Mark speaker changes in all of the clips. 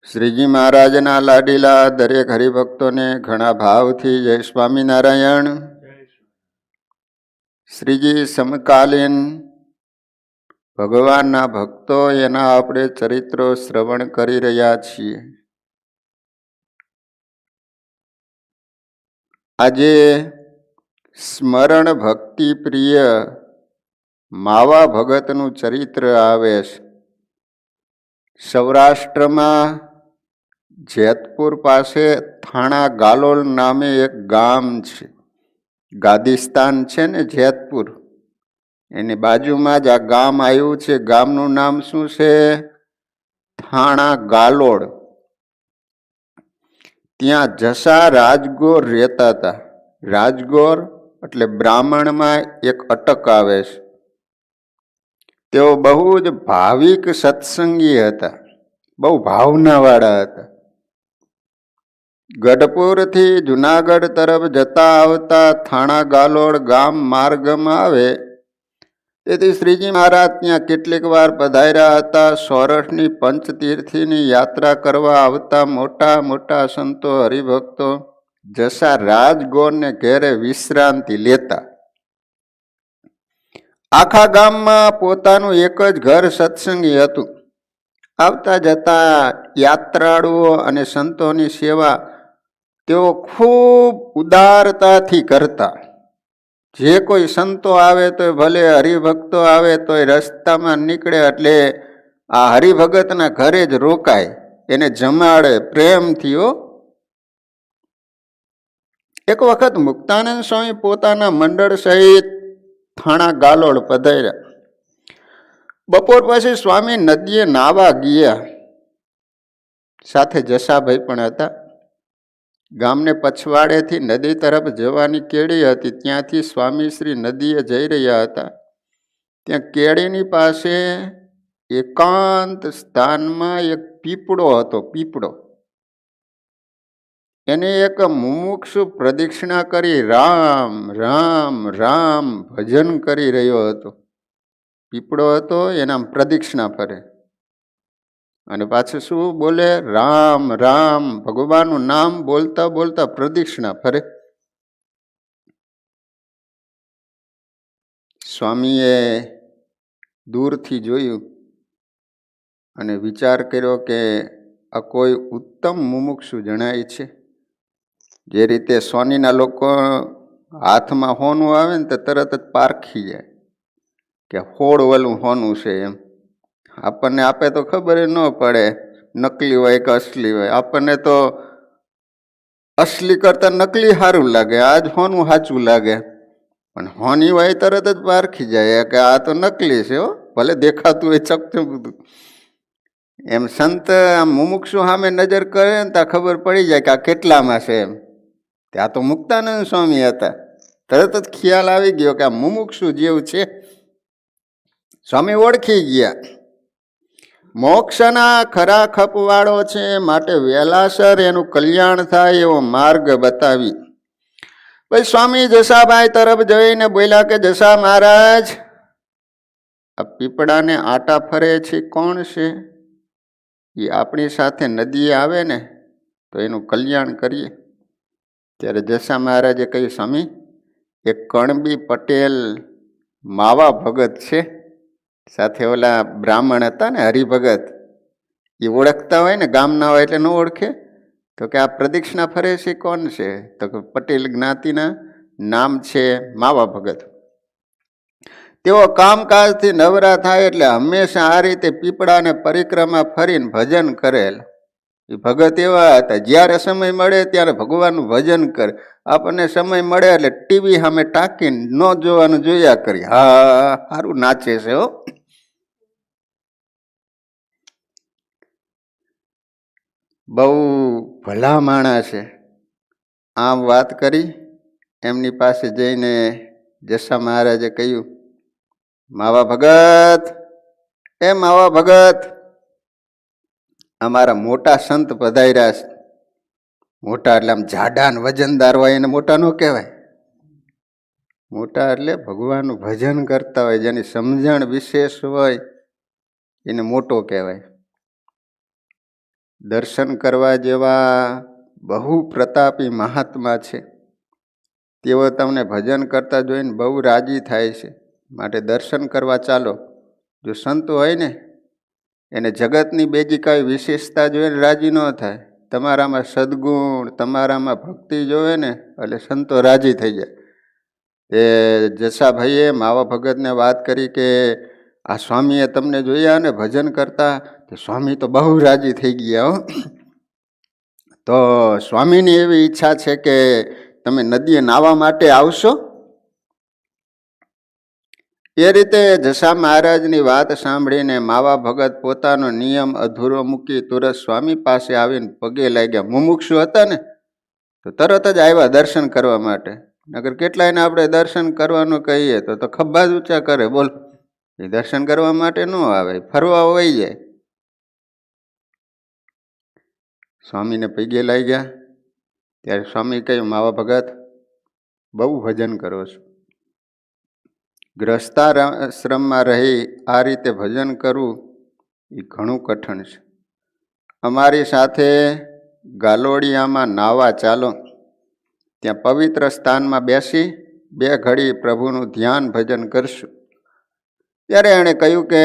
Speaker 1: શ્રીજી મહારાજના લાડીલા દરેક હરિભક્તોને ઘણા ભાવથી જય સ્વામિનારાયણ. શ્રીજી સમકાલીન ભગવાનના ભક્તો એના આપણે ચરિત્રો શ્રવણ કરી રહ્યા છીએ. આજે સ્મરણ ભક્તિ પ્રિય માવા ભગતનું ચરિત્ર આવે છે. સૌરાષ્ટ્રમાં જેતપુર પાસે થાણા ગાલોલ નામે એક ગામ છે. ગાદિસ્તાન છે ને જેતપુર, એની બાજુમાં જ આ ગામ આવ્યું છે. ગામનું નામ શું છે? થાણા ગાલોડ. ત્યાં જસા રાજગોર રહેતા હતા. રાજગોર એટલે બ્રાહ્મણમાં એક અટક આવે છે. તેઓ બહુ જ ભાવિક સત્સંગી હતા, બહુ ભાવનાવાળા હતા. ગઢપુરથી જુનાગઢ તરફ જતા આવતા થાણા ગાલોડ ગામ માર્ગમાં આવે, તેથી શ્રીજી મહારાજ ત્યાં કેટલીક વાર પધાર્યા હતા. સૌરાષ્ટ્રની પંચતીર્થની યાત્રા કરવા આવતા મોટા મોટા સંતો હરિભક્તો જસા રાજગોરને ઘેરે વિશ્રાંતિ લેતા. આખા ગામમાં પોતાનું એક જ ઘર સત્સંગી હતું. આવતા જતા યાત્રાળુઓ અને સંતોની સેવા તેઓ ખૂબ ઉદારતાથી કરતા. જે કોઈ સંતો આવે તો ભલે, હરિભક્તો આવે તો રસ્તામાં નીકળે એટલે આ હરિભગતના ઘરે જ રોકાય, એને જમાડે પ્રેમથી. એક વખત મુક્તાનંદ સ્વામી પોતાના મંડળ સહિત થાણા ગાલોડ પધાર્યા. બપોર પછી સ્વામી નદીએ નાવા ગયા. સાથે જસાભાઈ પણ હતા. ગામને પછવાડેથી નદી તરફ જવાની કેડી હતી. ત્યાંથી સ્વામી શ્રી નદીએ જઈ રહ્યા હતા. ત્યાં કેડીની પાસે એકાંત સ્થાનમાં એક પીપળો હતો. પીપળો એને એક મુમુક્ષુ પ્રદક્ષિણા કરી રામ રામ રામ ભજન કરી રહ્યો હતો. પીપળો હતો, એના પ્રદક્ષિણા ફરે અને પાછું શું બોલે? રામ રામ, ભગવાનનું નામ બોલતા બોલતા પ્રદક્ષિણા ફરે. સ્વામીએ દૂરથી જોયું અને વિચાર કર્યો કે આ કોઈ ઉત્તમ મુમુક્ષુ જણાય છે. જે રીતે સોનીના લોકો હાથમાં હોનું આવે ને તો તરત જ પારખી જાય કે હોળવાલું હોનું છે. એમ આપણને આપે તો ખબર ન પડે નકલી હોય કે અસલી હોય. આપણને તો અસલી કરતા નકલી સારું લાગે, આજ હોનું સાચું લાગે. પણ હોની હોય તરત જ પારખી જાય કે આ તો નકલી છે, ભલે દેખાતું હોય ચકચક બધું. એમ સંત આમ મુમુક્ષુ સામે નજર કરે ને ત્યાં ખબર પડી જાય કે આ કેટલામાં છે. એમ ત્યાં તો મુક્તાનંદ સ્વામી હતા. તરત જ ખ્યાલ આવી ગયો કે આ મુમુક્ષુ જેવું છે. સ્વામી ઓળખી ગયા. મોક્ષના ખરા ખપવાળો છે, માટે વહેલાસર એનું કલ્યાણ થાય એવો માર્ગ બતાવી. ભાઈ સ્વામી જસાભાઈ તરફ જઈને બોલ્યા કે જસા મહારાજ, આ પીપળાને આટા ફરે છે કોણ છે? એ આપણી સાથે નદીએ આવે ને તો એનું કલ્યાણ કરીએ. ત્યારે જસા મહારાજે કહ્યું, સ્વામી એક કણબી પટેલ માવા ભગત છે, સાથે ઓલા બ્રાહ્મણ હતા ને હરિભગત, એ ઓળખતા હોય ને, ગામના હોય એટલે ન ઓળખે. તો કે આ પ્રદક્ષિણા ફરે છે કોણ છે? તો કે પટેલ જ્ઞાતિના નામ છે માવા ભગત. તેઓ કામકાજથી નવરા થાય એટલે હંમેશા આ રીતે પીપળાને પરિક્રમા ફરીને ભજન કરેલ. એ ભગત એવા હતા, જ્યારે સમય મળે ત્યારે ભગવાનનું ભજન કરે. આપણને સમય મળે એટલે ટીવી સામે ટાંકીને ન જોવાનું જોયા કરી. હા, સારું નાચે છે હો. બહુ ભલા માણસ છે. આમ વાત કરી. એમની પાસે જઈને જસા મહારાજે કહ્યું, માવા ભગત, એ માવા ભગત, અમારા મોટા સંત પધાર્યા છે. મોટા એટલે આમ જાડા ને વજનદાર હોય એને મોટા ન કહેવાય. મોટા એટલે ભગવાનનું ભજન કરતા હોય, જેની સમજણ વિશેષ હોય એને મોટો કહેવાય. દર્શન કરવા જેવા બહુ પ્રતાપી મહાત્મા છે. તેઓ તમને ભજન કરતા જોઈને બહુ રાજી થાય છે, માટે દર્શન કરવા ચાલો. જો સંતો હોય ને એને જગતની બીજી કાંઈ વિશેષતા જોઈને રાજી ન થાય. તમારામાં સદગુણ, તમારામાં ભક્તિ જોવે ને એટલે સંતો રાજી થઈ જાય. એ જસાભાઈએ માવા ભગતને વાત કરી કે આ સ્વામીએ તમને જોયા ને ભજન કરતા, તો સ્વામી તો બહુ રાજી થઈ ગયા હો. તો સ્વામીની એવી ઈચ્છા છે કે તમે નદીએ નાહવા માટે આવશો. એ રીતે જસા મહારાજની વાત સાંભળીને માવા ભગત પોતાનો નિયમ અધૂરો મૂકી તુરત સ્વામી પાસે આવીને પગે લાગ્યા. મુમુક્ષુ હતા ને તો તરત જ આવ્યા દર્શન કરવા માટે. નગર કેટલાયને આપણે દર્શન કરવાનું કહીએ તો ખભા જ ઊંચા કરે. બોલ, એ દર્શન કરવા માટે ન આવે, ફરવા હોય જાય. સ્વામીને પગે લાગ્યા ત્યારે સ્વામી કહ્યું, માવા ભગત બહુ ભજન કરો છો. ગ્રસ્તાશ્રમમાં રહી આ રીતે ભજન કરવું એ ઘણું કઠણ છે. અમારી સાથે ગાલોડિયામાં નાવા ચાલો. ત્યાં પવિત્ર સ્થાનમાં બેસી 2 ઘડી પ્રભુનું ધ્યાન ભજન કરશું. ત્યારે એણે કહ્યું કે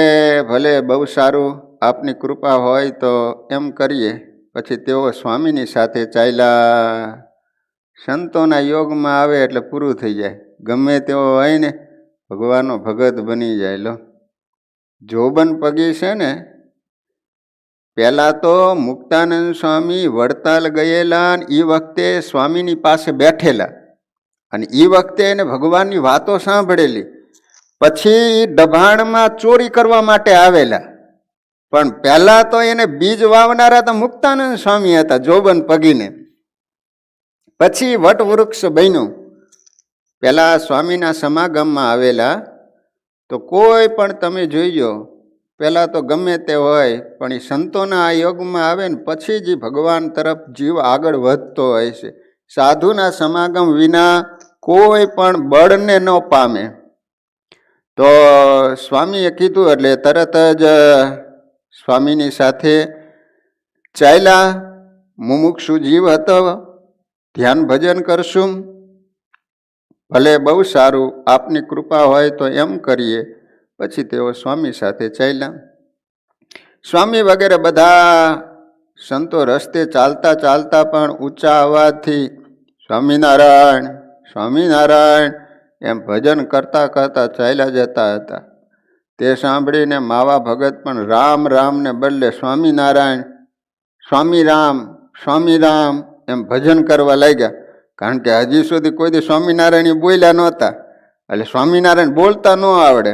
Speaker 1: ભલે, બહુ સારું, આપની કૃપા હોય તો એમ કરીએ. પછી તેઓ સ્વામીની સાથે ચાલ્યા. સંતોના યોગમાં આવે એટલે પૂરું થઈ જાય. ગમે તેઓ હોય ને ભગવાનનો ભગત બની જાય. લો, જોબન પગી છે ને, પહેલાં તો મુક્તાનંદ સ્વામી વડતાલ ગયેલા ને એ વખતે સ્વામીની પાસે બેઠેલા અને એ વખતે એને ભગવાનની વાતો સાંભળેલી. પછી દભાણમાં ચોરી કરવા માટે આવેલા, પણ પહેલાં તો એને બીજ વાવનારા તો મુક્તાનંદ સ્વામી હતા જોબન પગીને. પછી વટવૃક્ષ બન્યું. પહેલાં સ્વામીના સમાગમમાં આવેલા તો કોઈ પણ તમે જોઈજો, પહેલાં તો ગમે તે હોય પણ એ સંતોના આ યોગમાં આવે ને પછી જ ભગવાન તરફ જીવ આગળ વધતો હોય છે. સાધુના સમાગમ વિના કોઈ પણ બળને ન પામે. તો સ્વામીએ કીધું એટલે તરત જ સ્વામીની સાથે ચાલ્યા. મુમુક્ષુ જીવ હતો, ધ્યાન ભજન કરશું. ભલે, બહુ સારું, આપની કૃપા હોય તો એમ કરીએ. પછી તેઓ સ્વામી સાથે ચાલ્યા. સ્વામી વગેરે બધા સંતો રસ્તે ચાલતા ચાલતા પણ ઊંચા અવાજથી સ્વામિનારાયણ સ્વામિનારાયણ એમ ભજન કરતા કરતા ચાલ્યા જતા હતા. તે સાંભળીને માવા ભગત પણ રામ રામને બદલે સ્વામિનારાયણ સ્વામી રામ સ્વામી રામ એમ ભજન કરવા લાગ્યા. કારણ કે હજી સુધી કોઈ દી સ્વામિનારાયણ બોલ્યા નહોતા, એટલે સ્વામિનારાયણ બોલતા ન આવડે.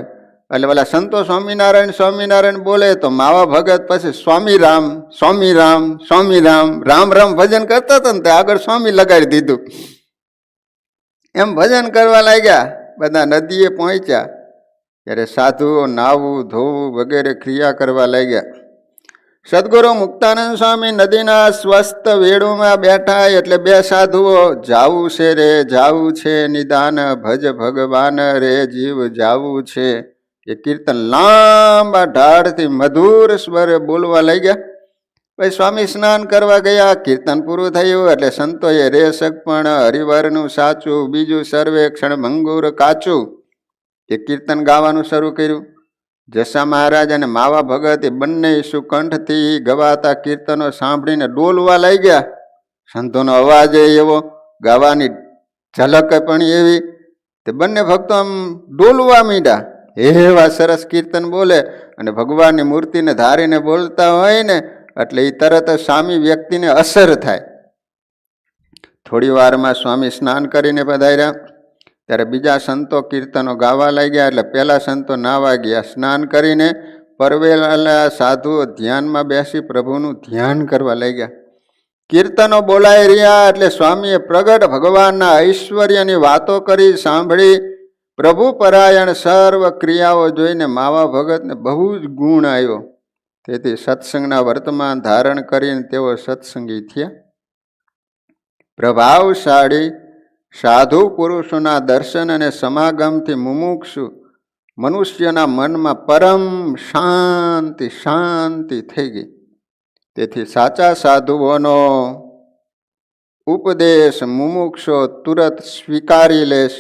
Speaker 1: એટલે પેલા સંતો સ્વામિનારાયણ સ્વામિનારાયણ બોલે તો માવા ભગત પછી સ્વામી રામ સ્વામી રામ સ્વામી રામ રામ રામ ભજન કરતા હતા ને તે આગળ સ્વામી લગાડી દીધું. એમ ભજન કરવા લાગ્યા. બધા નદીએ પહોંચ્યા ત્યારે સાધુઓ નાવું ધોવું વગેરે ક્રિયા કરવા લાગ્યા. સદગુરુ મુક્તાનંદ સ્વામી નદીના સ્વસ્થ વેડુમાં બેઠા એટલે 2 સાધુઓ, જાવું છે રે જાવું છે નિદાન, ભજ ભગવાન રે જીવ જાવું છે, એ કીર્તન લાંબા ઢાળથી મધુર સ્વરે બોલવા લાગ્યા. પછી સ્વામી સ્નાન કરવા ગયા. કીર્તન પૂરું થયું એટલે સંતોએ રેશક પણ હરિવરનું સાચું, બીજું સર્વેક્ષણ મંગુર કાચું, એ કીર્તન ગાવાનું શરૂ કર્યું. જસા મહારાજ અને માવા ભગત એ બંને સુકંઠથી ગવાતા કીર્તનો સાંભળીને ડોલવા લાગ્યા. સંતોનો અવાજ એવો, ગાવાની ઝલક પણ એવી. તે બંને ભક્તો આમ ડોલવા માંડ્યા. એવા સરસ કીર્તન બોલે અને ભગવાનની મૂર્તિને ધારીને બોલતા હોય ને એટલે એ તરત સામી વ્યક્તિને અસર થાય. થોડી વારમાં સ્વામી સ્નાન કરીને પધાર્યા. ત્યારે બીજા સંતો કીર્તનો ગાવા લાગ્યા. એટલે પહેલા સંતો નાવા ગયા. સ્નાન કરીને પરવેલા સાધુઓ ધ્યાનમાં બેસી પ્રભુનું ધ્યાન કરવા લાગ્યા. કીર્તનો બોલાઈ રહ્યા એટલે સ્વામીએ પ્રગટ ભગવાનના ઐશ્વર્યની વાતો કરી સાંભળી. પ્રભુ પરાયણ સર્વ ક્રિયાઓ જોઈને માવા ભગતને બહુ જ ગુણ આવ્યો. તેથી સત્સંગના વર્તમાન ધારણ કરીને તેઓ સત્સંગી થયા. પ્રભાવશાળી સાધુ પુરુષોના દર્શન અને સમાગમથી મુમુક્ષુ મનુષ્યના મનમાં પરમ શાંતિ શાંતિ થઈ ગઈ. તેથી સાચા સાધુઓનો ઉપદેશ મુમુક્ષો તુરત સ્વીકારી લેશ.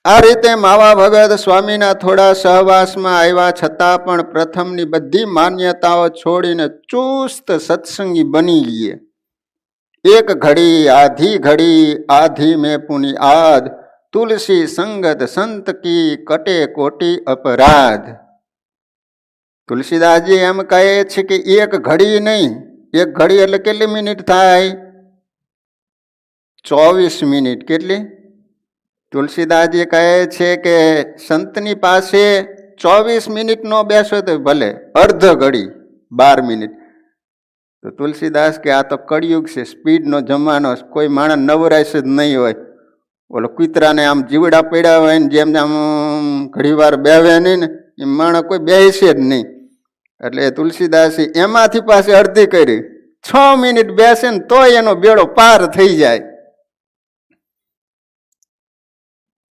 Speaker 1: આ રીતે માવા ભગત સ્વામીના થોડા સહવાસમાં આવ્યા છતાં પણ પ્રથમની બધી માન્યતાઓ છોડીને ચુસ્ત સત્સંગી બની ગયે. એક ઘડી આધી મેં પુની આદ, તુલસી સંગત સંત કી કટે કોટી અપરાધ. તુલસીદાસજી એમ કહે છે કે એક ઘડી નહીં, એક ઘડી એટલે કેટલી મિનિટ થાય? 24 મિનિટ. કેટલી? તુલસીદાસજી કહે છે કે સંતની પાસે 24 મિનિટ નો બેસો તો ભલે, અર્ધ ઘડી 12 મિનિટ. તો તુલસીદાસ કે આ તો કળિયુગ છે, સ્પીડનો જમાનો, કોઈ માણસ નવરાશ જ નહીં હોય. ઓલો કૂતરાને આમ જીવડા પડ્યા હોય ને જેમ આમ ઘણી વાર બેવે નહીં ને એ માણસ કોઈ બેસે જ નહીં. એટલે તુલસીદાસે એમાંથી પાસે અડધી કરી, 6 મિનિટ બેસે ને તોય એનો બેડો પાર થઈ જાય.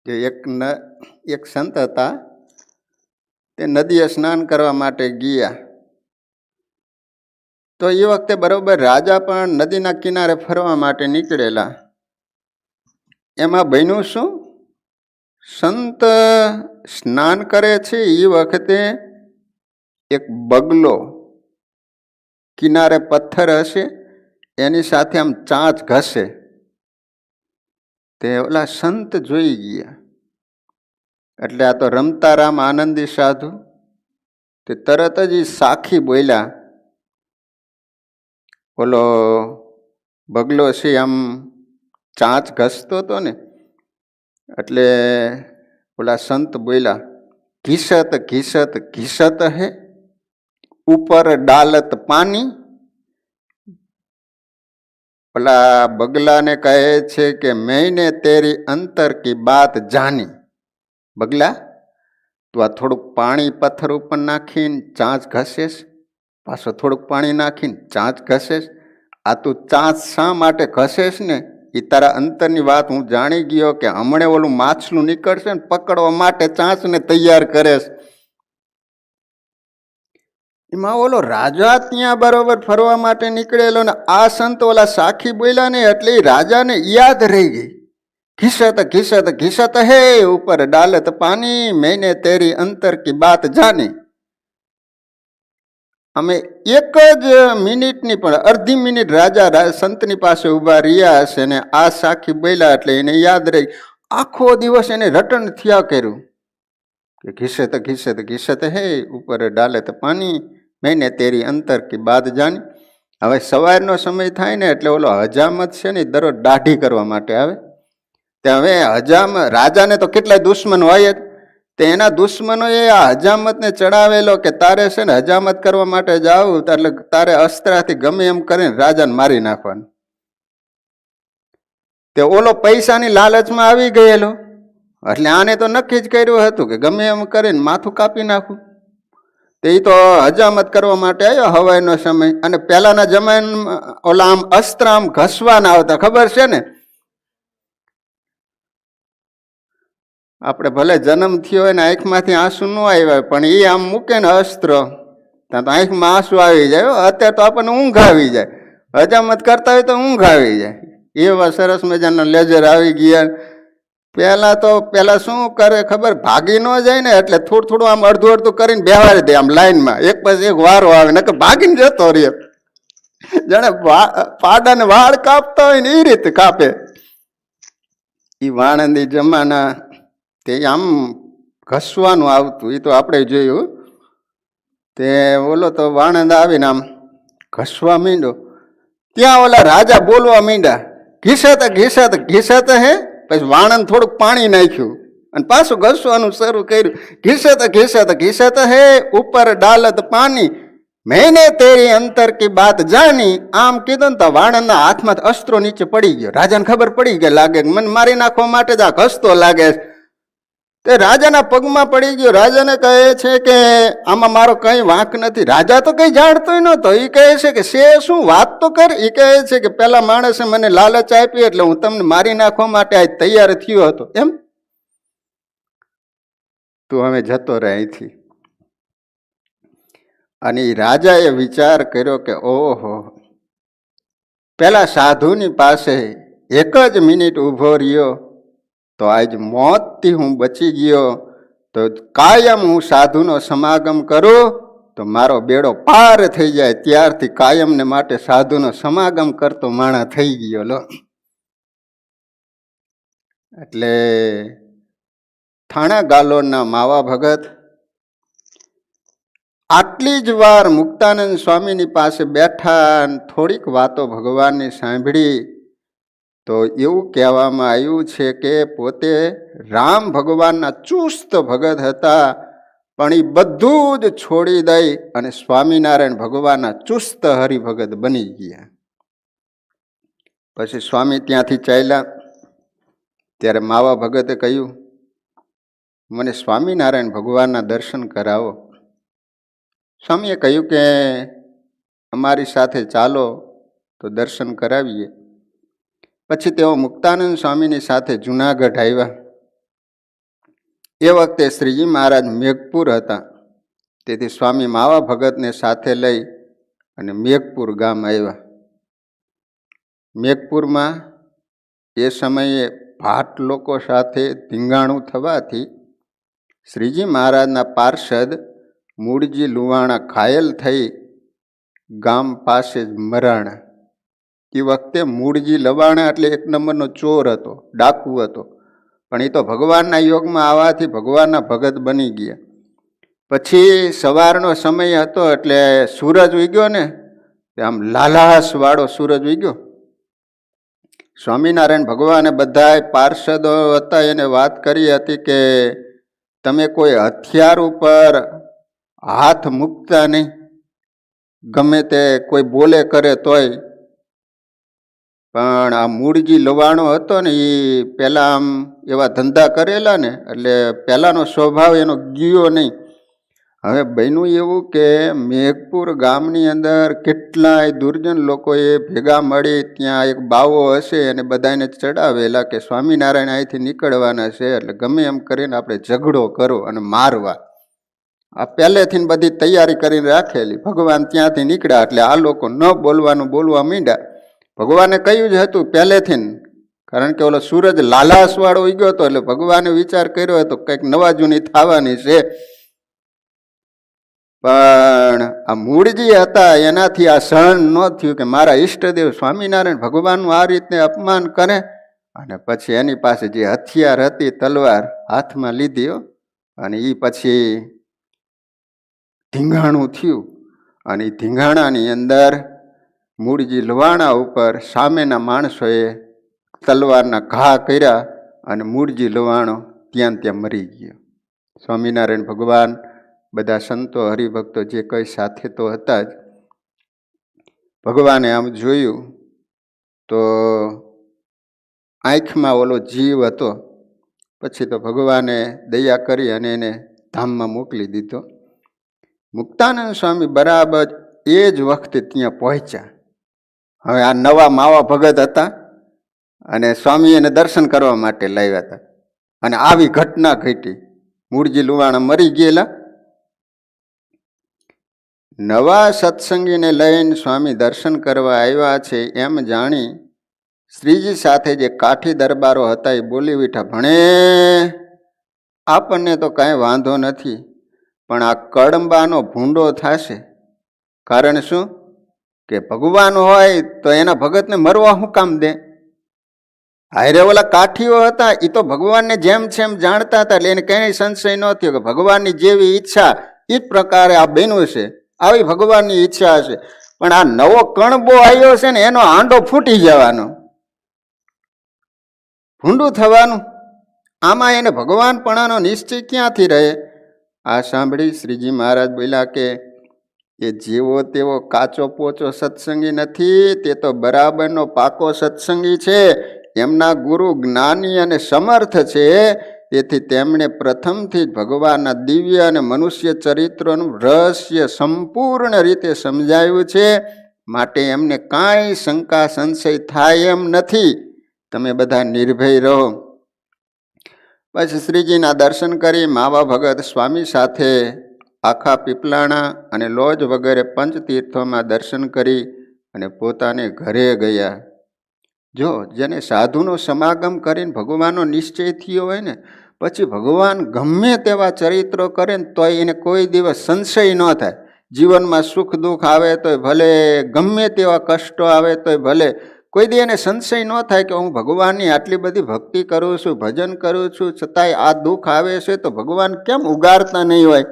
Speaker 1: જે એક સંત હતા, તે નદીએ સ્નાન કરવા માટે ગયા. તો એ વખતે બરોબર રાજા પણ નદીના કિનારે ફરવા માટે નીકળેલા. એમાં બન્યું શું? સંત સ્નાન કરે છે એ વખતે એક બગલો કિનારે પથ્થર હશે એની સાથે આમ ચાંચ ઘસે. તે ઓલા સંત જોઈ ગયા. એટલે આ તો રમતા રામ આનંદી સાધુ, તે તરત જ સાખી બોલ્યા. ઓલો બગલો છે આમ ચાંચ ઘસતો હતો ને, એટલે ઓલા સંત બોલ્યા, ઘીસત ઘીસત ઘીસત હે, ઉપર ડાલત પાણી. ઓલા બગલાને કહે છે કે મેને તેરી અંતર કી બાત જાની. બગલા, તું આ થોડુંક પાણી પથ્થર ઉપર નાખીને ચાંચ ઘસેશ, પાછો થોડુંક પાણી નાખીને ચાંચ ઘસેશ. આ તું ચાંચ શા માટે ઘસેશ ને એ તારા અંતરની વાત હું જાણી ગયો કે હમણે ઓલું માછલું નીકળશે ને પકડવા માટે ચાંચને તૈયાર કરેશ. એમાં ઓલો રાજા ત્યાં બરોબર ફરવા માટે નીકળેલો ને આ સંત ઓલા સાખી બોલ્યા ને એટલે રાજાને યાદ રહી ગઈ. ઘીસત ઘીસત ઘીસત હે, ઉપર ડાલત પાણી, મેને તેરી અંતર કી બાત જાની. અમે એક જ મિનિટની પણ અડધી મિનિટ રાજા સંતની પાસે ઉભા રહ્યા હશે ને આ સાખી બોલ્યા એટલે એને યાદ રહી. આખો દિવસ એને રટન થયા કર્યું કે ઘીસત ઘીસત ઘીસત હે, ઉપર ડાલત પાણી, મેને તેરી અંતર કી બાત જાની. હવે સવારનો સમય થાય ને એટલે ઓલો હજામત છે ને દરરોજ દાઢી કરવા માટે આવે. તે હવે રાજાને તો કેટલાય દુશ્મન હોય જ, તે એના દુશ્મનોએ આ હજામતને ચડાવેલો કે તારે છે ને હજામત કરવા માટે જાવ એટલે તારે અસ્ત્રાથી ગમે એમ કરીને રાજાને મારી નાખવાનું. તે ઓલો પૈસાની લાલચમાં આવી ગયેલો એટલે આને તો નક્કી જ કર્યું હતું કે ગમે એમ કરીને માથું કાપી નાખું. તે તો હજામત કરવા માટે આવ્યો હવાઈનો સમય. અને પહેલાના જમાનામાં ઓલા આમ અસ્ત્ર આમ ઘસવાના આવતા, ખબર છે ને? આપણે ભલે જન્મ થયો હોય ને આંખમાંથી આંસુ ન આવ્યા પણ એ આમ મૂકે ને અસ્ત્ર ત્યાં તો આંખમાં આંસુ આવી જાય. અત્યારે તો આપણને ઊંઘ આવી જાય, હજામત કરતા હોય તો ઊંઘ આવી જાય. એવા સરસ મજાના લેઝર આવી ગયા. પેલા શું કરે ખબર? ભાગી ન જાય ને એટલે થોડું થોડું આમ અડધું અડધું કરીને બેહાડી દે આમ લાઈનમાં, એક પછી એક વારો આવે નકર ભાગીને જતો રહે. જાણે પાડાને વાળ કાપતા હોય ને એ રીતે કાપે. એ વાણંદી જમાના તે આમ ઘસવાનું આવતું, એ તો આપણે જોયું. તે ઓલો તો વાણંદ આવીને આમ ઘસવા માંડ્યો. ત્યાં ઓલા રાજા બોલવા માંડ્યા, ઘીસત ઘીસત ઘીસત હે. પછી વાણંદ થોડુંક પાણી નાખ્યું અને પાછું ઘસવાનું શરૂ કર્યું. ઘીસત ઘીસત ઘીસત હે, ઉપર ડાલત પાણી, મેને તેરી અંતર કી બાત જાની. આમ કીધું ને તો વાણંદના હાથમાં અસ્ત્રો નીચે પડી ગયો. રાજાને ખબર પડી ગઈ, લાગે મને મારી નાખવા માટે જ આ ઘસતો લાગે. તે રાજાના પગમાં પડી ગયો. રાજાને કહે છે કે આમાં મારો કઈ વાંક નથી. રાજા તો કઈ જાણતો નહોતો. એ કહે છે કે શું વાત તો કર. એ કહે છે કે પેલા માણસે મને લાલચ આપી એટલે હું તમને મારી નાખવા માટે આજ તૈયાર થયો હતો. એમ તું હવે જતો રહે અહીંથી. અને એ રાજાએ વિચાર કર્યો કે ઓહો, પેલા સાધુની પાસે એક જ મિનિટ ઊભો રહ્યો તો આજ મોતથી હું બચી ગયો, તો કાયમ હું સાધુનો સમાગમ કરું તો મારો બેડો પાર થઈ જાય. ત્યારથી કાયમને માટે સાધુનો સમાગમ કરતો માણસ થઈ ગયો લો. એટલે થાણા ગાલોના માવા ભગત આટલી જ વાર મુક્તાનંદ સ્વામીની પાસે બેઠા, થોડીક વાતો ભગવાનની સાંભળી. તો એવું કહેવામાં આવ્યું છે કે પોતે રામ ભગવાનના ચુસ્ત ભગત હતા, પણ એ બધું જ છોડી દઈ અને સ્વામિનારાયણ ભગવાનના ચુસ્ત હરિભગત બની ગયા. પછી સ્વામી ત્યાંથી ચાલ્યા. ત્યારે માવા ભગતે કહ્યું, મને સ્વામિનારાયણ ભગવાનના દર્શન કરાવો. સ્વામીએ કહ્યું કે અમારી સાથે ચાલો તો દર્શન કરાવીએ. પછી તેઓ મુક્તાનંદ સ્વામીની સાથે જુનાગઢ આવ્યા. એ વખતે શ્રીજી મહારાજ મેઘપુર હતા. તેથી સ્વામી માવા ભગતને સાથે લઈ અને મેઘપુર ગામ આવ્યા. મેઘપુરમાં એ સમયે ભાટ લોકો સાથે ધીંગાણું થવાથી શ્રીજી મહારાજના પાર્ષદ મૂળજી લુવાણા ઘાયલ થઈ ગામ પાસે જ મરાણા. એ વખતે મૂળજી લવાણા એટલે એક નંબરનો ચોર હતો, ડાકુ હતો, પણ એ તો ભગવાનના યોગમાં આવવાથી ભગવાનના ભગત બની ગયા. પછી સવારનો સમય હતો એટલે સૂરજ ઉગ્યો ને, આમ લાલાશ વાળો સૂરજ ઉગ્યો. સ્વામિનારાયણ ભગવાને બધા પાર્ષદો હતા એને વાત કરી હતી કે તમે કોઈ હથિયાર ઉપર હાથ મૂકતા નહીં, ગમે તે કોઈ બોલે કરે તોય. પણ આ મૂળજી લવાણો હતો ને, એ પહેલાં આમ એવા ધંધા કરેલા ને, એટલે પહેલાંનો સ્વભાવ એનો ગયો નહીં. હવે બન્યું એવું કે મેઘપુર ગામની અંદર કેટલાય દુર્જન લોકોએ ભેગા મળી ત્યાં એક બાવો હશે અને બધાને ચડાવેલા કે સ્વામિનારાયણ અહીંથી નીકળવાના છે, એટલે ગમે એમ કરીને આપણે ઝઘડો કરો અને મારવા. આ પહેલેથી બધી તૈયારી કરીને રાખેલી. ભગવાન ત્યાંથી નીકળ્યા એટલે આ લોકો ન બોલવાનું બોલવા માંડ્યા. ભગવાને કહ્યું જ હતું પહેલેથી, કારણ કે ઓલો સૂરજ લાલાશવાળો ઉગ્યો હતો એટલે ભગવાને વિચાર કર્યો હતો કંઈક નવા જૂની થવાની છે. પણ આ મૂળજી હતા એનાથી આ સહન ન થયું કે મારા ઈષ્ટદેવ સ્વામિનારાયણ ભગવાનનું આ રીતે અપમાન કરે. અને પછી એની પાસે જે હથિયાર હતી તલવાર હાથમાં લીધી અને એ પછી ધીંગાણું થયું. અને એ ધીંગાણાની અંદર મૂળજી લવાણા ઉપર સામેના માણસોએ તલવારના ઘા કર્યા અને મૂળજી લવાણો ત્યાં મરી ગયો. સ્વામિનારાયણ ભગવાન, બધા સંતો હરિભક્તો જે કંઈ સાથે તો હતા જ. ભગવાને આમ જોયું તો આંખમાં ઓલો જીવ હતો. પછી તો ભગવાને દયા કરી અને એને ધામમાં મોકલી દીધો. મુક્તાનંદ સ્વામી બરાબર એ જ વખતે ત્યાં પહોંચ્યા. હવે આ નવા માવા ભગત હતા અને સ્વામી એને દર્શન કરવા માટે લાવ્યા હતા. અને આવી ઘટના ઘટી. મૂળજી લુવાણા મરી ગયેલા. નવા સત્સંગીને લઈને સ્વામી દર્શન કરવા આવ્યા છે એમ જાણી શ્રીજી સાથે જે કાઠી દરબારો હતા એ બોલી ઉઠ્યા, ભણે આપણને તો કાંઈ વાંધો નથી, પણ આ કડંબાનો ભૂંડો થશે. કારણ શું કે ભગવાન હોય તો એના ભગતને મરવા શું કામ દે? હારે ઓલા કાઠીઓ હતા એ તો ભગવાનને જેમ છે એમ જાણતા હતા, એટલે એને કંઈ સંશય ન થયો કે ભગવાનની જેવી ઈચ્છા એ જ પ્રકારે આ બન્યું છે, આવી ભગવાનની ઈચ્છા હશે. પણ આ નવો કણબો આવ્યો છે ને, એનો આંડો ફૂટી જવાનો, ભૂંડું થવાનું. આમાં એને ભગવાનપણાનો નિશ્ચય ક્યાંથી રહે? આ સાંભળી શ્રીજી મહારાજ બોલ્યા કે એ જેવો તેવો કાચો પોચો સત્સંગી નથી, તે તો બરાબરનો પાકો સત્સંગી છે. એમના ગુરુ જ્ઞાની અને સમર્થ છે. તેથી તેમણે પ્રથમથી જ ભગવાનના દિવ્ય અને મનુષ્ય ચરિત્રનું રહસ્ય સંપૂર્ણ રીતે સમજાવ્યું છે. માટે એમને કાંઈ શંકા સંશય થાય એમ નથી. તમે બધા નિર્ભય રહો. પછી શ્રીજીના દર્શન કરી માવા ભગત સ્વામી સાથે આખા પીપલાણા અને લોજ વગેરે પંચતીર્થોમાં દર્શન કરી અને પોતાને ઘરે ગયા. જો જેને સાધુનો સમાગમ કરીને ભગવાનનો નિશ્ચય થયો હોય ને, પછી ભગવાન ગમે તેવા ચરિત્રો કરે ને તોય એને કોઈ દિવસ સંશય ન થાય. જીવનમાં સુખ દુઃખ આવે તોય ભલે, ગમે તેવા કષ્ટો આવે તોય ભલે, કોઈ દી એને સંશય ન થાય કે હું ભગવાનની આટલી બધી ભક્તિ કરું છું, ભજન કરું છું, છતાંય આ દુઃખ આવે છે તો ભગવાન કેમ ઉગારતા નહીં હોય?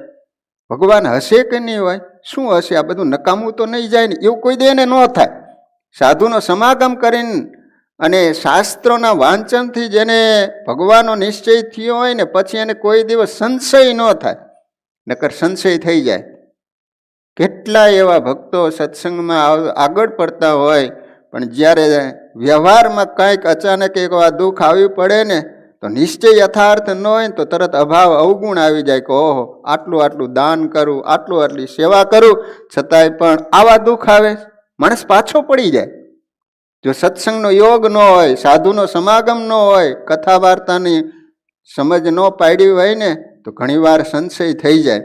Speaker 1: ભગવાન હશે કે નહીં હોય? શું હશે? આ બધું નકામું તો નહીં જાય ને? એવું કોઈ દે એને ન થાય. સાધુનો સમાગમ કરીને અને શાસ્ત્રોના વાંચનથી જેને ભગવાનનો નિશ્ચય થયો હોય ને, પછી એને કોઈ દિવસ સંશય ન થાય, નકર સંશય થઈ જાય. કેટલા એવા ભક્તો સત્સંગમાં આગળ પડતા હોય, પણ જ્યારે વ્યવહારમાં કંઈક અચાનક એક વાર દુઃખ આવી પડે ને, તો નિશ્ચય યથાર્થ ન હોય તો તરત અભાવ અવગુણ આવી જાય કે ઓહો, આટલું આટલું દાન કરું, આટલી સેવા કરું, છતાંય પણ આવા દુઃખ આવે, માણસ પાછો પડી જાય. જો સત્સંગનો યોગ ન હોય, સાધુનો સમાગમ ન હોય, કથા વાર્તાની સમજ ન પાડી હોય ને, તો ઘણીવાર સંશય થઈ જાય.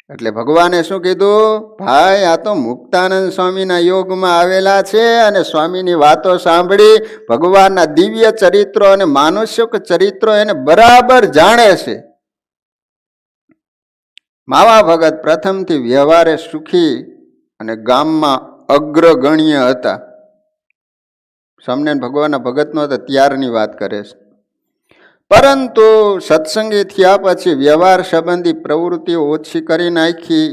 Speaker 1: એટલે ભગવાને શું કીધું? ભાઈ, આ તો મુક્તાનંદ સ્વામીના યોગમાં આવેલા છે અને સ્વામીની વાતો સાંભળી ભગવાનના દિવ્ય ચરિત્રો અને માનુષ્યક ચરિત્રો એને બરાબર જાણે છે. માવા ભગત પ્રથમથી વ્યવહારે સુખી અને ગામમાં અગ્રગણ્ય હતા. સ્વામિનારાયણ ભગવાનના ભગત નો હતા ત્યારની વાત કરે છે. પરંતુ સત્સંગી થયા પછી વ્યવહાર સંબંધી પ્રવૃત્તિઓ ઓછી કરી નાખી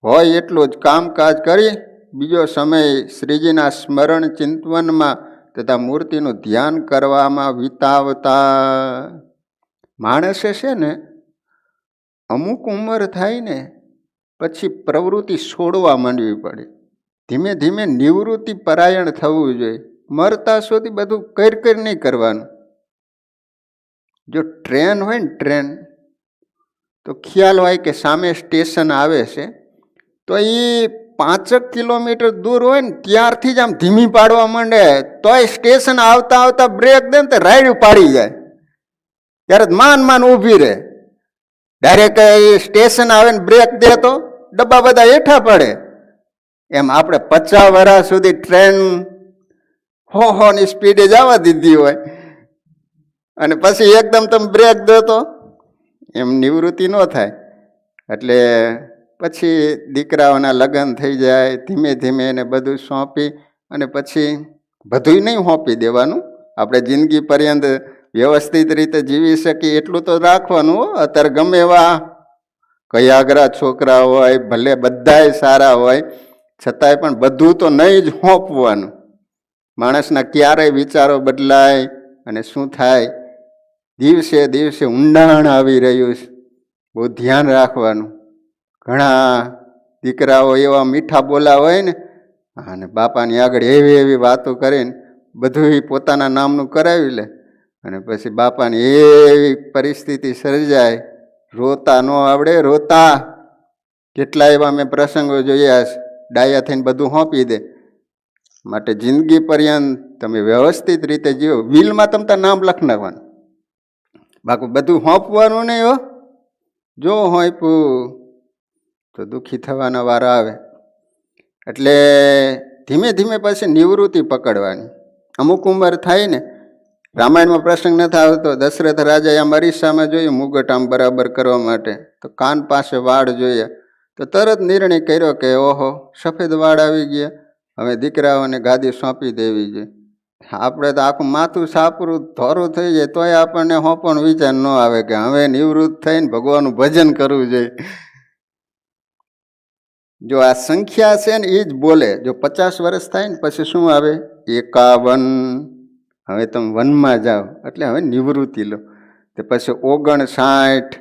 Speaker 1: હોય એટલું જ કામકાજ કરી બીજો સમય શ્રીજીના સ્મરણ ચિંતવનમાં તથા મૂર્તિનું ધ્યાન કરવામાં વિતાવતા. માણસે છે ને અમુક ઉંમર થાય ને પછી પ્રવૃત્તિ છોડવા માંડવી પડે. ધીમે ધીમે નિવૃત્તિ પરાયણ થવું જોઈએ. મરતા સુધી બધું કર નહીં કરવાનું. જો ટ્રેન હોય ને, ટ્રેન તો ખ્યાલ હોય કે સામે સ્ટેશન આવે છે, તો એ 5 કિલોમીટર દૂર હોય ને ત્યારથી જ આમ ધીમી પાડવા માંડે, તોય સ્ટેશન આવતા આવતા બ્રેક દે ને તો રાયડું પાડી જાય. ત્યારે માન ઊભી રહે. ડાયરેક્ટ સ્ટેશન આવે ને બ્રેક દે તો ડબ્બા બધા હેઠા પડે. એમ આપણે 50 વર્ષ સુધી ટ્રેન ની સ્પીડે જવા દીધી હોય અને પછી એકદમ તમે બ્રેક દો તો એમ નિવૃત્તિ ન થાય. એટલે પછી દીકરાઓના લગ્ન થઈ જાય, ધીમે ધીમે એને બધું સોંપી અને પછી બધું નહીં સોંપી દેવાનું. આપણે જિંદગી પર્યંત વ્યવસ્થિત રીતે જીવી શકીએ એટલું તો રાખવાનું. અત્યારે ગમે એવા કયાગરા છોકરા હોય, ભલે બધાય સારા હોય, છતાંય પણ બધું તો નહીં જ સોંપવાનું. માણસના ક્યારેય વિચારો બદલાય અને શું થાય, દિવસે દિવસે ઊંડાણ આવી રહ્યું છે, બહુ ધ્યાન રાખવાનું. ઘણા દીકરાઓ એવા મીઠા બોલા હોય ને, અને બાપાની આગળ એવી એવી વાતો કરીને બધું પોતાના નામનું કરાવી લે અને પછી બાપાની એવી પરિસ્થિતિ સર્જાય, રોતા ન આવડે, રોતા. કેટલા એવા મેં પ્રસંગો જોયા છે, ડાયા થઈને બધું સોંપી દે. માટે જિંદગી પર્યંત તમે વ્યવસ્થિત રીતે જીવો. વિલમાં તમે નામ લખ નાખવાનું, બાકી બધું સોંપવાનું નહીં હો. જો સોંપ્યું તો દુઃખી થવાના વાર આવે. એટલે ધીમે ધીમે પછી નિવૃત્તિ પકડવાની. અમુક ઉંમર થાય ને, રામાયણમાં પ્રસંગ નથી આવતો, દશરથ રાજાએ આમ અરીસામાં જોયું મુગટ આમ બરાબર કરવા માટે, તો કાન પાસે વાળ જોયા, તો તરત નિર્ણય કર્યો કે ઓહો, સફેદ વાળ આવી ગયા, હવે દીકરાઓને ગાદી સોંપી દેવી જોઈએ. આપણે તો આખું માથું સાપરું ધોરું થઈ જાય તોય આપણને પણ વિચાર ન આવે કે હવે નિવૃત્ત થઈને ભગવાનનું ભજન કરવું જોઈએ. જો આ સંખ્યા છે ને એ જ બોલે. જો 50 વર્ષ થાય ને પછી શું આવે? 51. હવે તમે વનમાં જાઓ એટલે હવે નિવૃત્તિ લો. તો પછી 59,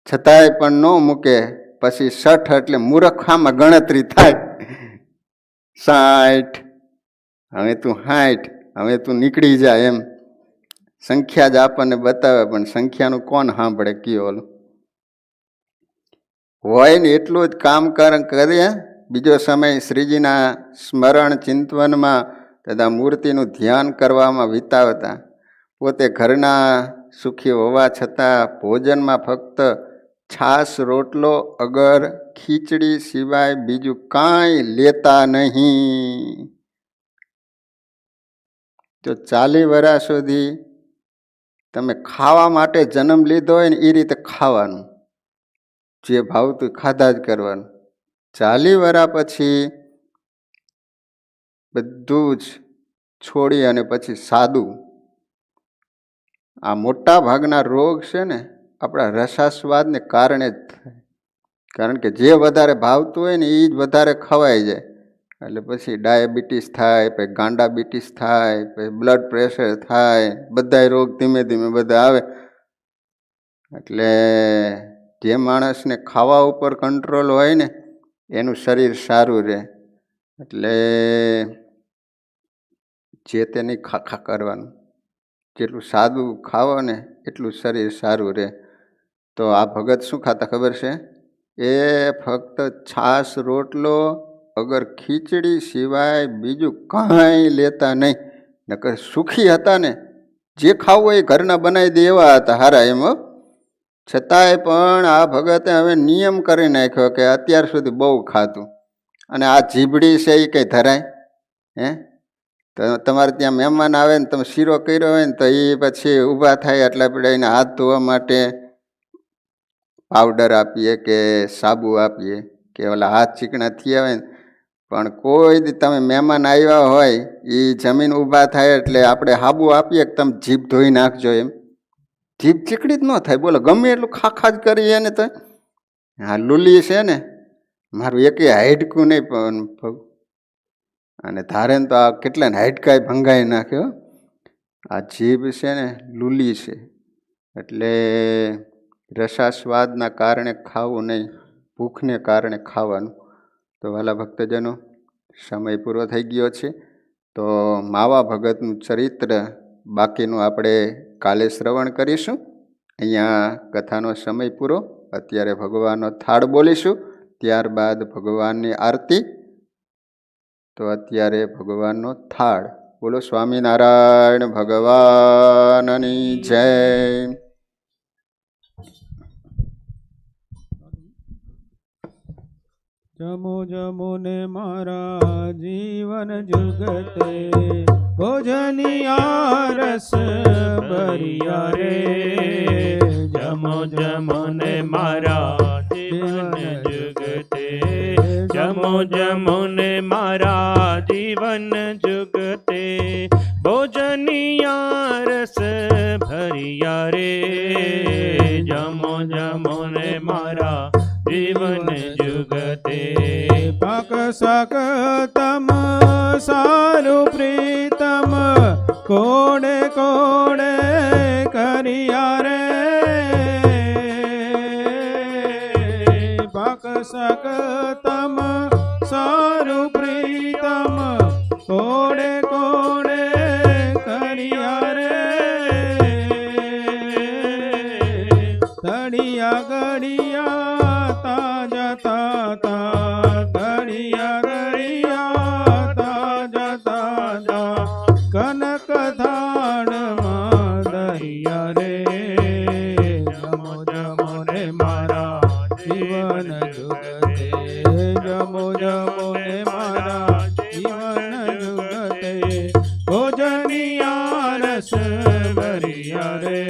Speaker 1: છતાંય પણ ન મૂકે. પછી 60 એટલે મૂર્ખામાં ગણતરી થાય. 60, હવે તું 60, હવે તું નીકળી જાય. એમ સંખ્યા જ આપણને બતાવે, પણ સંખ્યાનું કોણ સાંભળે? કયો ઓલું હોય ને એટલું જ કામ કરીએ. બીજો સમય શ્રીજીના સ્મરણ ચિંતવનમાં તથા મૂર્તિનું ધ્યાન કરવામાં વિતાવતા. પોતે ઘરના સુખી હોવા છતાં ભોજનમાં ફક્ત છાશ રોટલો અગર ખીચડી સિવાય બીજું કાંઈ લેતા નહીં. તો 40 વર્ષ સુધી તમે ખાવા માટે જન્મ લીધો હોય ને એ રીતે ખાવાનું, જે ભાવતું ખાધા જ કરવાનું. 40 વર્ષ પછી બધું જ છોડી અને પછી સાદું. આ મોટા ભાગના રોગ છે ને આપણા રસાસ્વાદને કારણે જ થાય. કારણ કે જે વધારે ભાવતું હોય ને એ જ વધારે ખવાઈ જાય, એટલે પછી ડાયાબિટીસ થાય, પછી ગાંડાબિટીસ થાય, પછી બ્લડ પ્રેશર થાય, બધા રોગ ધીમે ધીમે બધા આવે. એટલે જે માણસને ખાવા ઉપર કંટ્રોલ હોય ને એનું શરીર સારું રહે. એટલે જે તેની ખાખા કરવાનું, જેટલું સાદું ખાવો ને એટલું શરીર સારું રહે. તો આ ભગત શું ખાતા ખબર છે? એ ફક્ત છાશ રોટલો અગર ખીચડી સિવાય બીજું કાંઈ લેતા નહીં. નકર સુખી હતા ને, જે ખાવું હોય એ ઘરના બનાવી દે એવા હતા, હારા એમ. છતાંય પણ આ ભગતે હવે નિયમ કરી નાખ્યો કે અત્યાર સુધી બહુ ખાતું, અને આ જીભડી છે એ કંઈ ધરાય? હે, તો તમારે ત્યાં મહેમાન આવે ને તમે શીરો કર્યો હોય ને તો એ પછી ઊભા થાય એટલે આપણે એને હાથ ધોવા માટે પાવડર આપીએ કે સાબુ આપીએ કે ઓલા હાથ ચીકણા થયા હોય ને. પણ કોઈ દી તમે મહેમાન આવ્યા હોય એ જમીન ઊભા થાય એટલે આપણે સાબુ આપીએ કે તમે જીભ ધોઈ નાખજો એમ? જીભ ચીકણી જ ન થાય. બોલો, ગમે એટલું ખાખા જ કરીએ ને તો. હા, લુલી છે ને, મારું એકે હાઈડકું નહીં પણ અને ધારે તો આ કેટલાને હાઈડકાય ભંગાઈ નાખ્યો. આ જીભ છે ને લુલી છે. એટલે રસાસ્વાદના કારણે ખાવું નહીં, ભૂખને કારણે ખાવાનું. તો વાલા ભક્તજનો, સમય પૂરો થઈ ગયો છે. તો માવા ભગતનું ચરિત્ર બાકીનું આપણે કાલે શ્રવણ કરીશું. અહીંયા કથાનો સમય પૂરો. અત્યારે ભગવાનનો થાળ બોલીશું, ત્યારબાદ ભગવાનની આરતી. તો અત્યારે ભગવાનનો થાળ બોલો. સ્વામિનારાયણ ભગવાનની જય.
Speaker 2: જમો જમો ને મારા જીવન જુગતે, ભોજનિયા રસ ભરિયા રે.
Speaker 3: જમો જમો ને મારા જીવન જુગતે, જમો જમો ને મારા જીવન જુગતે, ભોજનિયા રસ ભરિયા રે. જમો જમો ને મારા જીવન જુગતે.
Speaker 2: પાક શાક તમ સારું પ્રીતમ, કોડે કોડે કરિયા રે. પાક શાક તમ સારું પ્રીતમ, કોડે કોડે કરિયા રે. તળિયા ગળિયા તાજા તાતા, તળિયા ગળિયા તાજા તાજા, કનક થાળમાં દરિયા રે. જમો જમો ને મારા જીવન જુગતે, જમો જમો ને મારા જીવન જુગતે, ભોજનિયા રસ ભરિયા રે.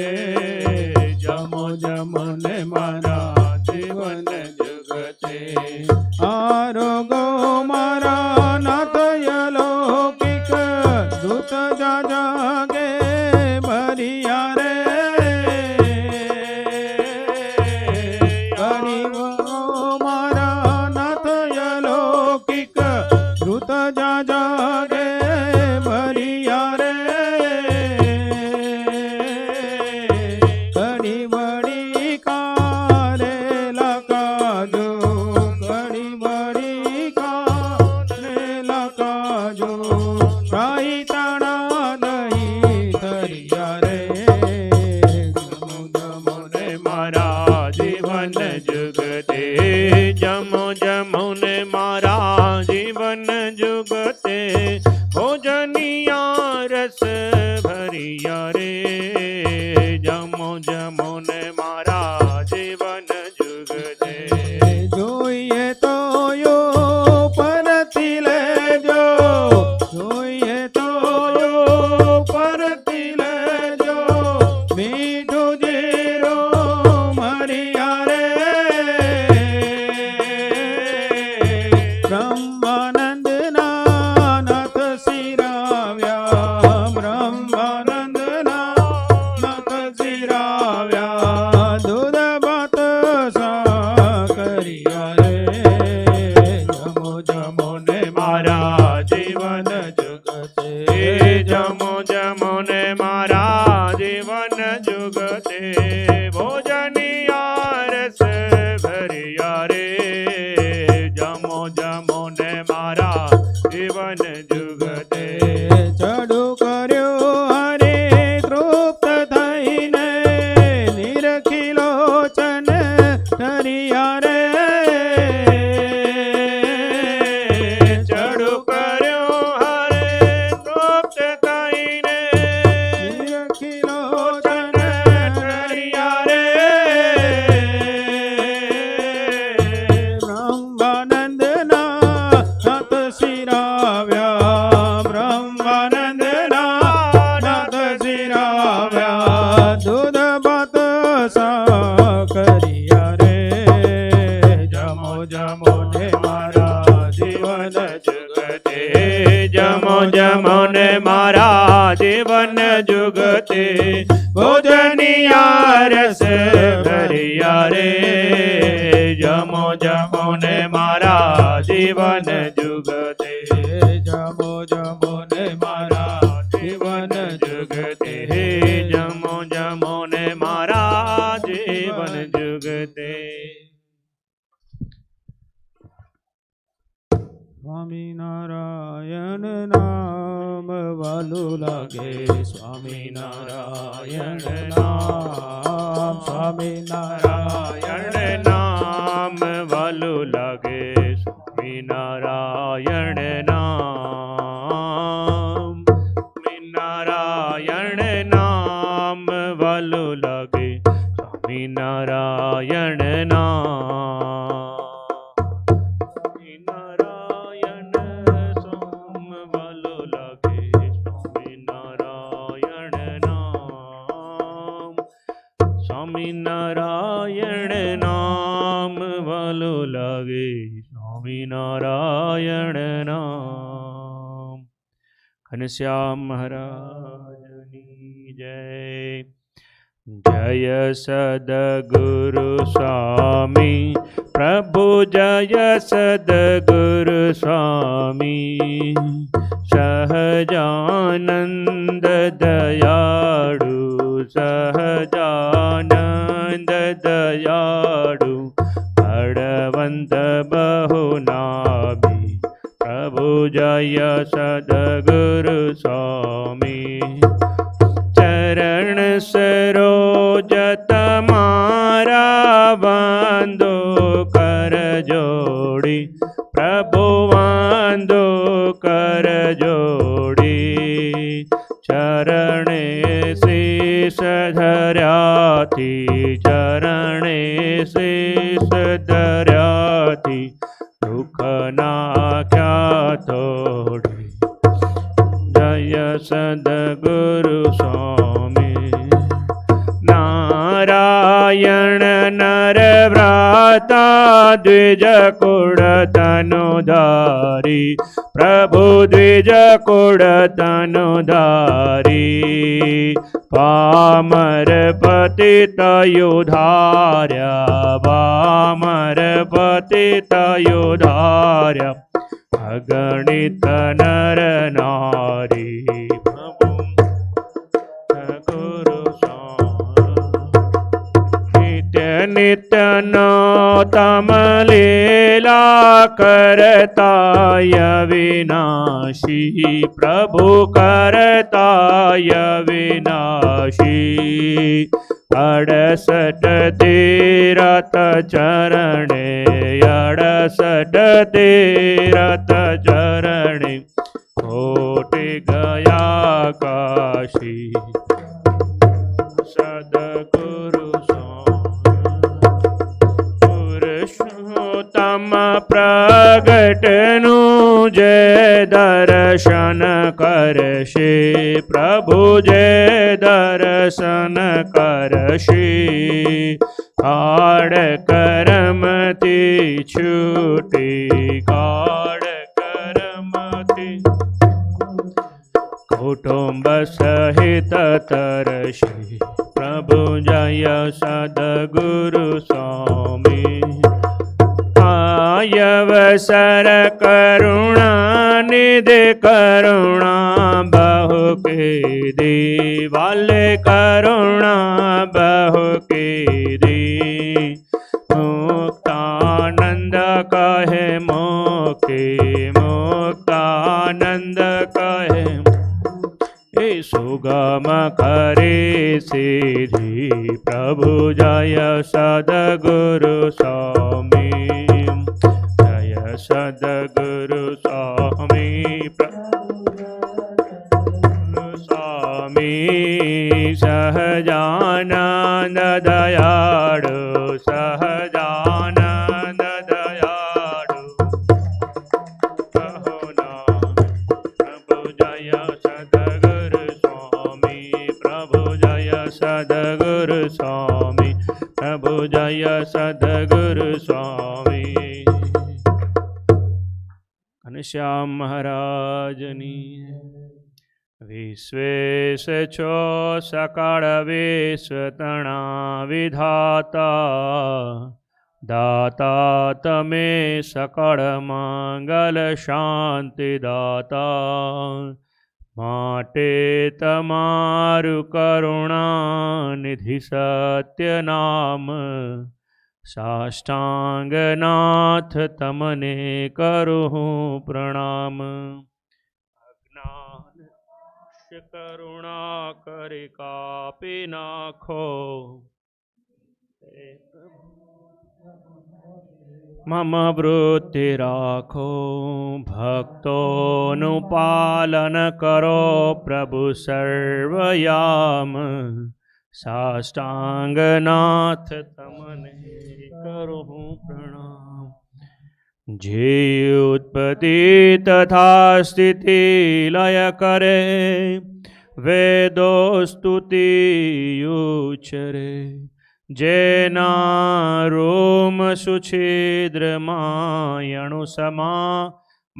Speaker 2: જમો જમો ને મારા જીવન જુગતે. આરોગો મારા નાથય લૌકિક, દૂત જાગે ભરિયા રે. ગરીબો મારા નાથય લૌકિક, દૂત જાગે ભરિયા રે. ઘડી વળી કારેલા કાજો, ઘડી વળી કારેલા કાજો, રાઈ તાણા દહીં ધરિયા રે. જમો જમો ને
Speaker 3: મારા જીવન જુગતે, જમો જમો ને મારા જીવન જુગતે, ભોજનિયા રસ ભરિયા રે. જમો જમો ને મારા જીવન જુગતે. જીવન
Speaker 2: જુગતે
Speaker 3: જમો જમો ને મારા જીવન જુગતે ભોજનિયા રસ ભરિયા રે જમો જમો ને મારા જીવન જુગતે
Speaker 2: ચડુ કર્યો હરે તૃપ્ત થઈને નિરખી લોચન ધરિયા રે
Speaker 3: ચડુ કર્યો હરે તૃપ્ત થઈને
Speaker 2: નિરખી લોચન
Speaker 3: ધરિયા રે
Speaker 2: બ્રહ્માનંદના નત શિરાવ્યા બ્રહ્માનંદના નત શિરાવ્યા દૂધ ભાત સાકરિયા રે જમો જમો ને મારા જીવન જગતે
Speaker 3: જમો જમો ને મારા જીવન જુગતે ભોજનિયા રસ ભરિયા રે જમો જમો ને મારા જીવન જુગતે
Speaker 2: જમો જમો ને મારા જીવન
Speaker 3: જુગતે જમો જમો ને મારા જીવન જુગતે
Speaker 2: સ્વામિનારાયણ નામ વાલું લાગે સ્વામિનારાયણ નામ સ્વામિનારાયણ
Speaker 3: નારાયણ નામ વાલું લાગે સ્વામિનારાયણ નામ સ્વામિનારાયણ નામ વાલું લાગે સ્વામિનારાયણ નામ સ્વામિનારાયણ સોમ વાલું લાગે સ્વામિનારાયણ નામ સ્વામિનારાયણ નામ વાલું લાગે સ્વામિનારાયણ નામ ઘનશ્યામ મહારાજની જય જય સદગુરુ સ્વામી પ્રભુ જય સદગુરુ સ્વામી સહજાનંદ દયાળુ સહજાનંદ દયાળુ બળવંત બહુ નામી પ્રભુ જય સદગુરુ સ્વામી ચરણ સરોજ તમારા વાંદો કર જોડી પ્રભુ વાંદો કર જોડી ચરણે શીશ ધર્યાથી ચરણે શીશ ધર્યાથી દુઃખ નાખ્યા થોડી જય સદગુરુ સ્વામી નારાયણ નર વ્રાતા દ્વિજ કુળ તનુધારી પ્રભુ દ્વિજ કુળ તનુધારી પામર પતિત યુધાર્યા પામર પતિત યુધાર્યા અગણિત નર નારી પ્રભુ ગુરુ નિત્ય નિત્ય નો તમ લીલા કરતાય વિનાશી પ્રભુ કરતાય વિનાશી 68 તીરથ ચરણે 68 તીરથ ચરણે કોટી ગયા કાશી સદગુરુ પુરુષોત્તમ પ્રગટનું જે દર્શન કરશે પ્રભુ જે દર્શન કરશે કાળ કરમથી છૂટી કાળ કરમથી કુટુંબ સહિત તરશે પ્રભુ જય સદગુરુ સ્વામી अवसर करुणा निधि करुणा बहु कीधी वाले करुणा बहु कीधी मुक्तानंद कहे मोके मुक्तानंद कहे हे सुगम करे सीधी प्रभु जय सद्गुरु स्वामी जय सद्गुरु स्वामी स्वामी सहजानंद दयाळु सहजानंद दयाळु कहो नाम प्रभु जय सद्गुरु स्वामी प्रभु जय सद्गुरु स्वामी प्रभु जय सद्गुरु स्वामी घनश्याम महाराजनी विश्वेश छो सकाळ विश्वतणा विधाता दाता तमे सकळ मंगल शांति दाता माटे तमारु करुणा निधि सत्य नाम साष्टांगनाथ तमने करूँ प्रणाम अज्ञान करुणा करे कापी नाखो मम वृत्ति राखो भक्तोनु पालन करो प्रभु सर्वयाम साष्टांगनाथ तमने करूँ प्रणाम जे उत्पत्ति तथा स्थिति लय करे वेदो स्तुति उच्चरे जेना रोम सुछिद्र मायणु समा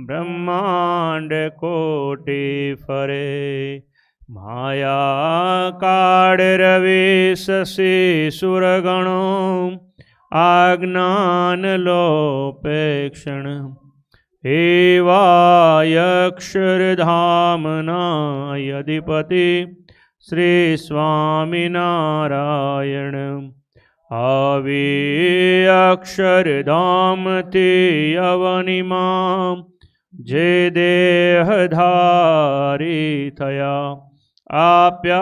Speaker 3: ब्रह्मांड कोटि फरे माया काळ रवि शशि सुरगणो आज्ञान लोपेक्षण एवायक्षरधामना यदिपति श्री स्वामिनारायण आवे अक्षरधाम ते अवनिमा जे देहधारी थया आप्या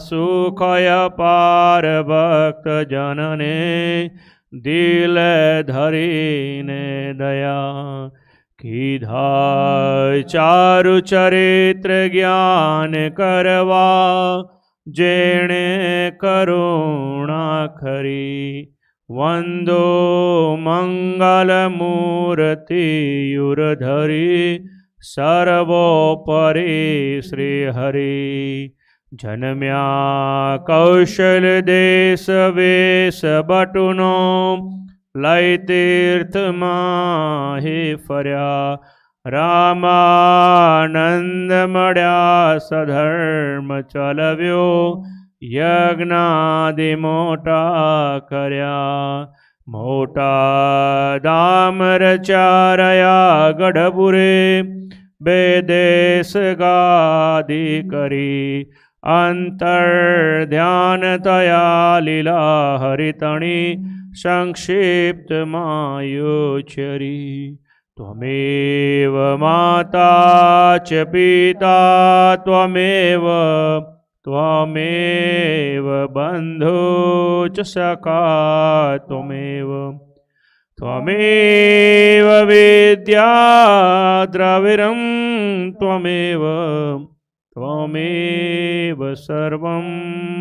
Speaker 3: सुखय पार भक्त जनने दिल धरीने दया कीधा चारु चरित्र ज्ञान करवा जेणे करुणा खरी वंदो मंगल मूर्ति युरधरी सर्वोपरि श्री हरि जन्म्या कौशल देश वेश बटुनो लय तीर्थ माहि फर्या रामानंद मळ्या सधर्म चलव्यो यज्ञादि मोटा कर्या मोटा दाम रचारया गढ़पुरे बेदेश गादी करी अंतर ध्यान तया लीला हरितणी संक्षिप्त मायोचरी त्वमेव माता च पिता त्वमेव त्वमेव बन्धु च सखा त्वमेव त्वमेव विद्या द्रविणं त्वमेव त्वमेव सर्वं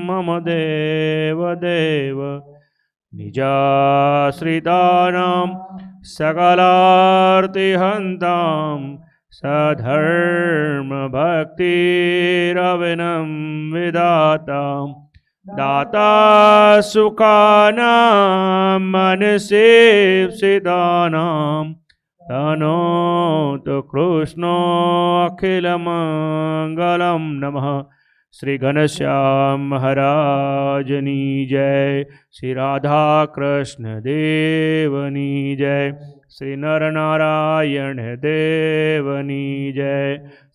Speaker 3: मम देव देव निजाश्रितानां सकलार्तिहन्तां सधर्मभक्तिरविनं विदातां दाता सुखानां मनसेप्सितानां तनोतु कृष्णो अखिलमङ्गलं नमः। श्री घनश्याम महाराजनी जय, श्री राधा कृष्ण देवनी जय, શ્રી નરનારાયણ દેવની જય,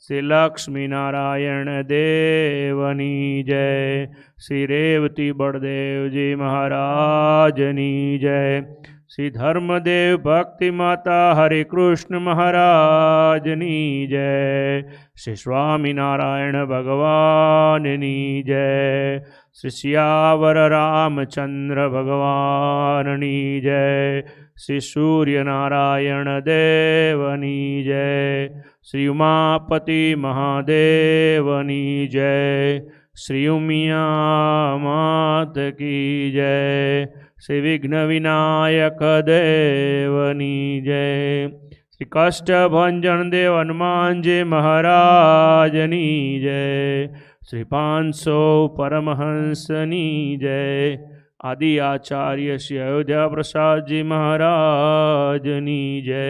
Speaker 3: શ્રી લક્ષ્મીનારાયણ દેવની જય, શ્રી રેવતી બળદેવજી મહારાજની જય, શ્રી ધર્મદેવ ભક્તિ માતા હરિકૃષ્ણ મહારાજની જય, શ્રી સ્વામિનારાયણ ભગવાનની જય, શ્રી સિયાવર રામચંદ્ર ભગવાનની જય, શ્રી સૂર્યનારાયણ દેવની જય, શ્રી ઉમાપતિ મહાદેવની જય, શ્રી ઉમિયા માત કી જય, શ્રી વિઘ્ન વિનાયક દેવની જય, શ્રી કષ્ટભંજન દેવ હનુમાનજી મહારાજની જય, શ્રી 500 પરમહંસની જય, આદિ આચાર્ય શ્રી અયોધ્યા પ્રસાદજી મહારાજની જય.